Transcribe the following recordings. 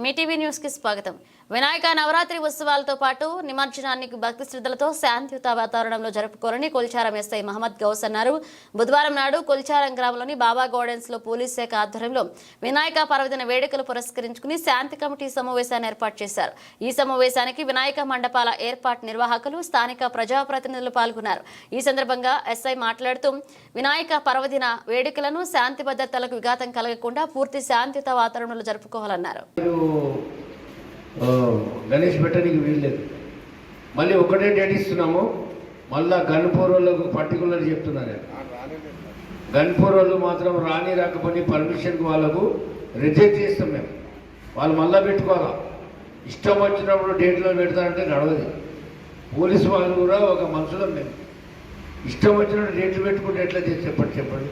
మీ TV news కి స్వాగతం. వినాయక నవరాత్రి ఉత్సవాలతో పాటు నిమజ్జనానికి భక్తి శ్రద్ధలతో శాంతియుత వాతావరణంలో జరుపుకోవాలని కొల్చారం ఎస్ఐ మహమ్మద్ గౌస్ అన్నారు. బుధవారం నాడు కొల్చారం గ్రామంలోని బాబా గార్డెన్స్ లో పోలీస్ శాఖ ఆధ్వర్యంలో వినాయక పర్వదిన వేడుకలు పురస్కరించుకుని శాంతి కమిటీ సమావేశాన్ని ఏర్పాటు చేశారు. ఈ సమావేశానికి వినాయక మండపాల ఏర్పాటు నిర్వాహకులు, స్థానిక ప్రజాప్రతినిధులు పాల్గొన్నారు. ఈ సందర్భంగా ఎస్ఐ మాట్లాడుతూ వినాయక పర్వదిన వేడుకలను శాంతి భద్రతలకు విఘాతం కలగకుండా పూర్తి శాంతియుత వాతావరణంలో జరుపుకోవాలన్నారు. గణేష్ పెట్టడానికి వీల్లేదు. మళ్ళీ ఒకటే డేట్ ఇస్తున్నాము. మళ్ళా గన్పూర్ వాళ్ళకు పర్టికులర్ చెప్తున్నారు. గన్పూర్ వాళ్ళు మాత్రం రాకపోయి పర్మిషన్కి వాళ్ళకు రిజెక్ట్ చేస్తాం మేము. వాళ్ళు మళ్ళీ పెట్టుకోవాలా. ఇష్టం వచ్చినప్పుడు డేట్లో పెడతారంటే నడవదు. పోలీసు వాళ్ళు కూడా ఒక మనుషులం మేము. ఇష్టం వచ్చినప్పుడు డేట్లు పెట్టుకుంటే ఎట్లా చేసి చెప్పండి.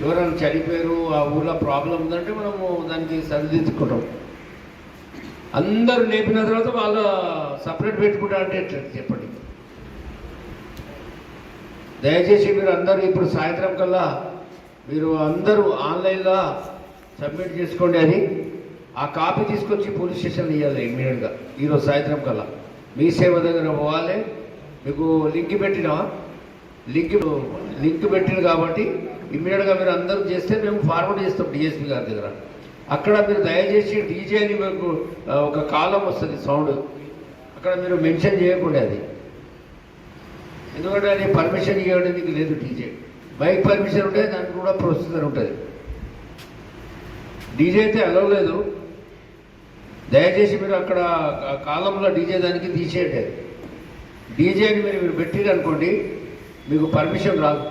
ఎవరైనా చనిపోయారు, ఆ ఊళ్ళో ప్రాబ్లం ఉందంటే మనము దానికి సరిదిద్దుకుంటాం. అందరూ లేపిన తర్వాత వాళ్ళు సపరేట్ పెట్టుకుంటా అంటే ఎట్లా చెప్పండి. దయచేసి మీరు అందరూ ఇప్పుడు సాయంత్రం కల్లా మీరు అందరూ ఆన్లైన్లో సబ్మిట్ చేసుకోండి. అని ఆ కాపీ తీసుకొచ్చి పోలీస్ స్టేషన్లో ఇవ్వాలి ఇమ్మీడియట్గా. ఈరోజు సాయంత్రం కల్లా మీ సేవ దగ్గర పోవాలి. మీకు లింక్ పెట్టింది కాబట్టి ఇమ్మీడియట్గా మీరు అందరూ చేస్తే మేము ఫార్వర్డ్ చేస్తాం డిఎస్పీ గారి దగ్గర. అక్కడ మీరు దయచేసి డీజే అని మీకు ఒక కాలం వస్తుంది సౌండ్, అక్కడ మీరు మెన్షన్ చేయకుండా అది. ఎందుకంటే అది పర్మిషన్ ఇవ్వడానికి లేదు. డీజే బైక్ పర్మిషన్ ఉంటే దానికి కూడా ప్రొసీజర్ ఉంటుంది. డీజే అయితే అలవ్ లేదు. దయచేసి మీరు అక్కడ కాలంలో డీజే దానికి తీసేయండి. డీజే అని మీరు పెట్టిరు అనుకోండి, మీకు పర్మిషన్ రాదు.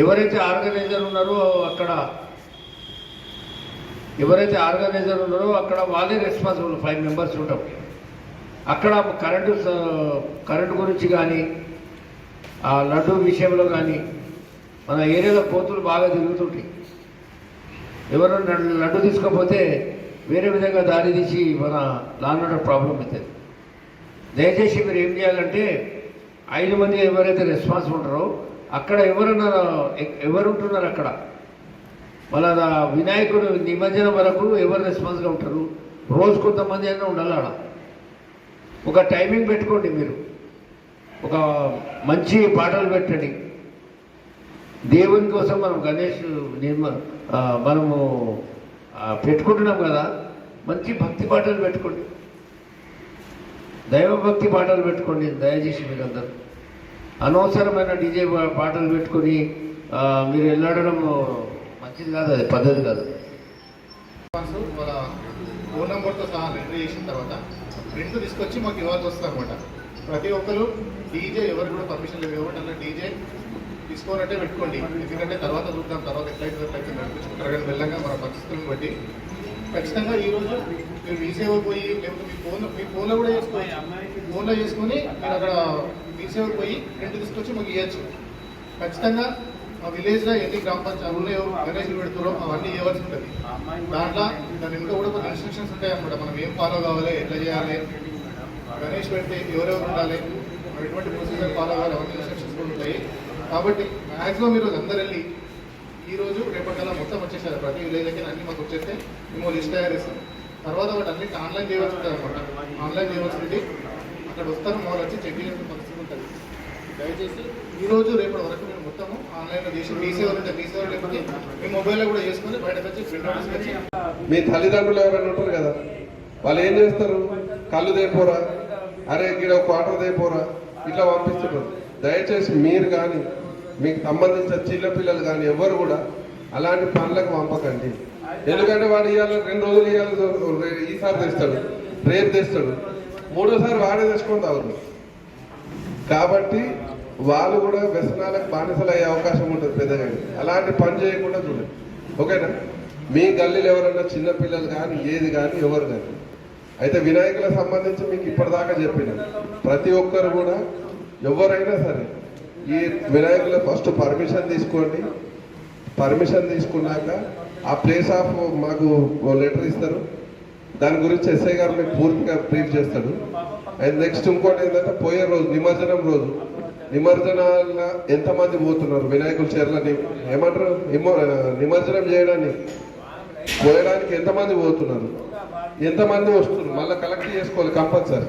ఎవరైతే ఆర్గనైజర్ ఉన్నారో అక్కడ వాళ్ళే రెస్పాన్సిబుల్. 5 మెంబర్స్ ఉంటాం అక్కడ. కరెంటు గురించి కానీ, ఆ లడ్డు విషయంలో కానీ, మన ఏరియాలో కోతులు బాగా తిరుగుతుంటాయి. ఎవరు లడ్డు తీసుకోకపోతే వేరే విధంగా దారి తీసి మన లాన్ ఆర్డర్ ప్రాబ్లం అవుతుంది. దయచేసి మీరు ఏం చేయాలంటే 5 మంది ఎవరైతే రెస్పాన్స్ ఉంటారో అక్కడ ఎవరుంటున్నారు అక్కడ మళ్ళా వినాయకుడు నిమజ్జనం వరకు ఎవరు రెస్పాన్స్గా ఉంటారు. రోజు కొంతమంది అయినా ఉండాలి. ఆడ ఒక టైమింగ్ పెట్టుకోండి. మీరు ఒక మంచి పాటలు పెట్టండి. దేవుని కోసం మనం గణేష్ మనము పెట్టుకుంటున్నాం కదా, మంచి భక్తి పాటలు పెట్టుకోండి. దైవభక్తి పాటలు పెట్టుకోండి. దయచేసి మీరందరూ అనవసరమైన డీజే పాటలు పెట్టుకొని మీరు వెళ్ళడం మంచిది కాదు, అది పద్ధతి కాదు. వాళ్ళ ఫోన్ నెంబర్తో సహా ఎంట్రీ చేసిన తర్వాత ప్రింట్ తీసుకొచ్చి మాకు ఇవ్వాల్సి వస్తుంది అనమాట. ప్రతి ఒక్కరు డీజే ఎవరు కూడా పర్మిషన్ లేదు కాబట్టి అలా డీజే తీసుకోవాలంటే పెట్టుకోండి. ఎందుకంటే తర్వాత చూద్దాం, తర్వాత ఎట్లయితే నడిపించుకుంటారు. కానీ వెళ్ళంగా మన పరిస్థితులను బట్టి ఖచ్చితంగా ఈరోజు మీరు మీ సేవ పోయి, లేకపోతే మీ ఫోన్లో కూడా చేసుకోవచ్చు. ఫోన్లో చేసుకొని మీరు అక్కడ మీ సేవకు పోయి ప్రింట్ తీసుకొచ్చి మాకు ఇవ్వచ్చు. ఖచ్చితంగా ఆ విలేజ్లో ఎన్ని గ్రామ పంచాయతీలు గణేష్లు పెడుతున్నారో అవన్నీ ఇవ్వాల్సి ఉంటుంది. దాని ఇంకా కూడా కొన్ని ఇన్స్ట్రక్షన్స్ ఉంటాయి అన్నమాట. మనం ఏం ఫాలో కావాలి, ఎట్లా చేయాలి, గణేష్ పెడితే ఎవరెవరు ఉండాలి, ఎటువంటి ప్రొసీజర్ ఫాలో కావాలి, అవన్నీ ఇన్స్ట్రక్షన్స్ కూడా ఉంటాయి. కాబట్టి మ్యాక్సిమం ఈరోజు అందరు వెళ్ళి ఈరోజు రేపటికల్లా మొత్తం వచ్చేసారు. ప్రతి విలేజ్కి అన్నీ మాకు వచ్చేస్తే మేము లిస్ట్ తయారు చేస్తాం. తర్వాత వాటి అన్నింటి ఆన్లైన్ చేయవలసి ఉంటుంది అనమాట. ఆన్లైన్ చేయవలసి ఉంటుంది. అక్కడ వస్తారు, మామూలు వచ్చి చెక్ చేసిన పరిస్థితి ఉంటుంది. దయచేసి ఈరోజు రేపటి వరకు మేము మొత్తము ఆన్లైన్లో చేసి మీసేవ ఉంటే మీసేవ, లేకపోతే మీ మొబైల్లో కూడా చేసుకొని బయటకు వచ్చి ప్రింట్ వచ్చి. మీ తల్లిదండ్రులు ఎవరైనా ఉంటారు కదా, వాళ్ళు ఏం చేస్తారు, కళ్ళు దేపోరా, అరే ఇక్కడ ఒక వాటర్ దేపోరా, ఇట్లా పంపిస్తుంటారు. దయచేసి మీరు కానీ మీకు సంబంధించిన చిన్నపిల్లలు కానీ ఎవరు కూడా అలాంటి పనులకు పంపకండి. ఎందుకంటే వాడు ఇవాళ 2 రోజులు ఇవాళ ఈసారి తెస్తాడు, రేపు తెస్తాడు, 3వసారి వాడే తెచ్చుకొని తాగుతాడు. కాబట్టి వాళ్ళు కూడా వ్యసనాలకు బానిసలు అయ్యే అవకాశం ఉంటుంది పెద్దగా. అలాంటి పని చేయకుండా చూడండి, ఓకేనా? మీ గల్లీలు ఎవరన్నా చిన్నపిల్లలు కానీ ఏది కానీ ఎవరు కానీ అయితే వినాయకులకు సంబంధించి మీకు ఇప్పటిదాకా చెప్పిన ప్రతి ఒక్కరు కూడా ఎవరైనా సరే ఈ వినాయకుల ఫస్ట్ పర్మిషన్ తీసుకోండి. పర్మిషన్ తీసుకున్నాక ఆ ప్లేస్ ఆఫ్ మాకు లెటర్ ఇస్తారు. దాని గురించి ఎస్ఐ గారు మీకు పూర్తిగా బ్రీఫ్ చేస్తాడు. అండ్ నెక్స్ట్ ఇంకోటి ఏంటంటే పోయే రోజు నిమజ్జనాల ఎంతమంది పోతున్నారు వినాయకుల చీరలని ఏమంటారు నిమజ్జనం చేయడానికి పోయడానికి ఎంతమంది పోతున్నారు, ఎంతమంది వస్తున్నారు, మళ్ళీ కలెక్ట్ చేసుకోవాలి కంపల్సరీ.